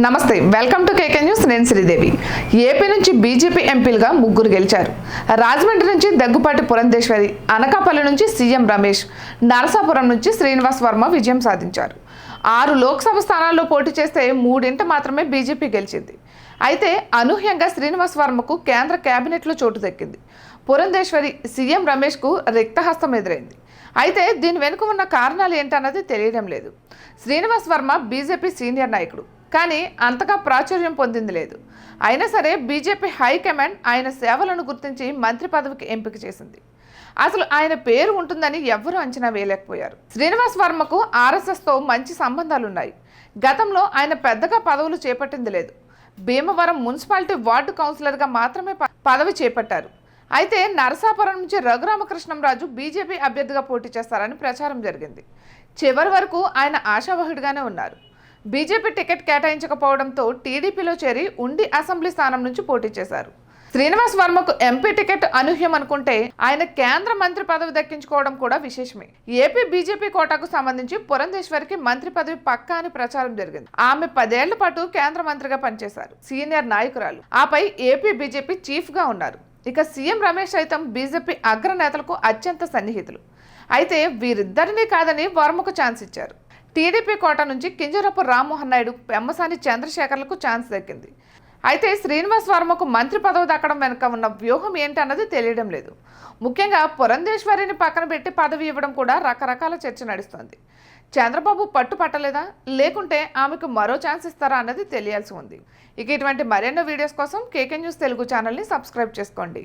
నమస్తే, welcome to KK news. నేను Sridevi. AP నుంచి బీజేపీ ఎంపీలుగా ముగ్గురు గెలిచారు. రాజమండ్రి నుంచి దగ్గుపాటి పురంధేశ్వరి, అనకాపల్లి నుంచి సీఎం రమేష్, నరసాపురం నుంచి శ్రీనివాస్ వర్మ విజయం సాధించారు. 6 లోక్సభ స్థానాల్లో పోటీ చేస్తే 3 మాత్రమే బీజేపీ గెలిచింది. అయితే అనూహ్యంగా శ్రీనివాస్ వర్మకు కేంద్ర కేబినెట్లో చోటు దక్కింది. పురంధేశ్వరి, సీఎం రమేష్కు రిక్తహస్తం ఎదురైంది. అయితే దీని వెనుక ఉన్న కారణాలు ఏంటన్నది తెలియడం లేదు. శ్రీనివాస్ వర్మ బీజేపీ సీనియర్ నాయకుడు, కానీ అంతగా ప్రాచుర్యం పొందింది లేదు. అయినా సరే బీజేపీ హైకమాండ్ ఆయన సేవలను గుర్తించి మంత్రి పదవికి ఎంపిక చేసింది. అసలు ఆయన పేరు ఉంటుందని ఎవ్వరూ అంచనా వేయలేకపోయారు. శ్రీనివాస్ వర్మకు ఆర్ఎస్ఎస్తో మంచి సంబంధాలున్నాయి. గతంలో ఆయన పెద్దగా పదవులు చేపట్టింది లేదు. భీమవరం మున్సిపాలిటీ వార్డు కౌన్సిలర్గా మాత్రమే పదవి చేపట్టారు. అయితే నరసాపురం నుంచి రఘురామకృష్ణంరాజు బీజేపీ అభ్యర్థిగా పోటీ చేస్తారని ప్రచారం జరిగింది. చివరి వరకు ఆయన ఆశావహుడిగానే ఉన్నారు. బీజేపీ టికెట్ కేటాయించకపోవడంతో టీడీపీలో చేరి ఉండి అసెంబ్లీ స్థానం నుంచి పోటీ చేశారు. శ్రీనివాస్ వర్మకు ఎంపీ టికెట్ అనూహ్యం అనుకుంటే ఆయన కేంద్ర మంత్రి పదవి దక్కించుకోవడం కూడా విశేషమే. ఏపీ బీజేపీ కోటాకు సంబంధించి పురంధేశ్వరికి మంత్రి పదవి పక్కా అని ప్రచారం జరిగింది. ఆమె 10 ఏళ్ల పాటు కేంద్ర మంత్రిగా పనిచేశారు. సీనియర్ నాయకురాలు. ఆపై ఏపీ బీజేపీ చీఫ్ గా ఉన్నారు. ఇక సీఎం రమేష్ సైతం బీజేపీ అగ్రనేతలకు అత్యంత సన్నిహితులు. అయితే వీరిద్దరినీ కాదని వర్మకు ఛాన్స్ ఇచ్చారు. టీడీపీ కోట నుంచి కింజరపు రామ్మోహన్ నాయుడు, పెమ్మసాని చంద్రశేఖర్లకు ఛాన్స్ దక్కింది. అయితే శ్రీనివాస్ వర్మకు మంత్రి పదవి దక్కడం వెనుక ఉన్న వ్యూహం ఏంటన్నది తెలియడం లేదు. ముఖ్యంగా పురంధేశ్వరిని పక్కన పెట్టి పదవి ఇవ్వడం కూడా రకరకాల చర్చ నడుస్తోంది. చంద్రబాబు పట్టు పట్టలేదా, లేకుంటే ఆమెకు మరో ఛాన్స్ ఇస్తారా అన్నది తెలియాల్సి ఉంది. ఇక ఇటువంటి మరెన్నో వీడియోస్ కోసం కేకే న్యూస్ తెలుగు ఛానల్ని సబ్స్క్రైబ్ చేసుకోండి.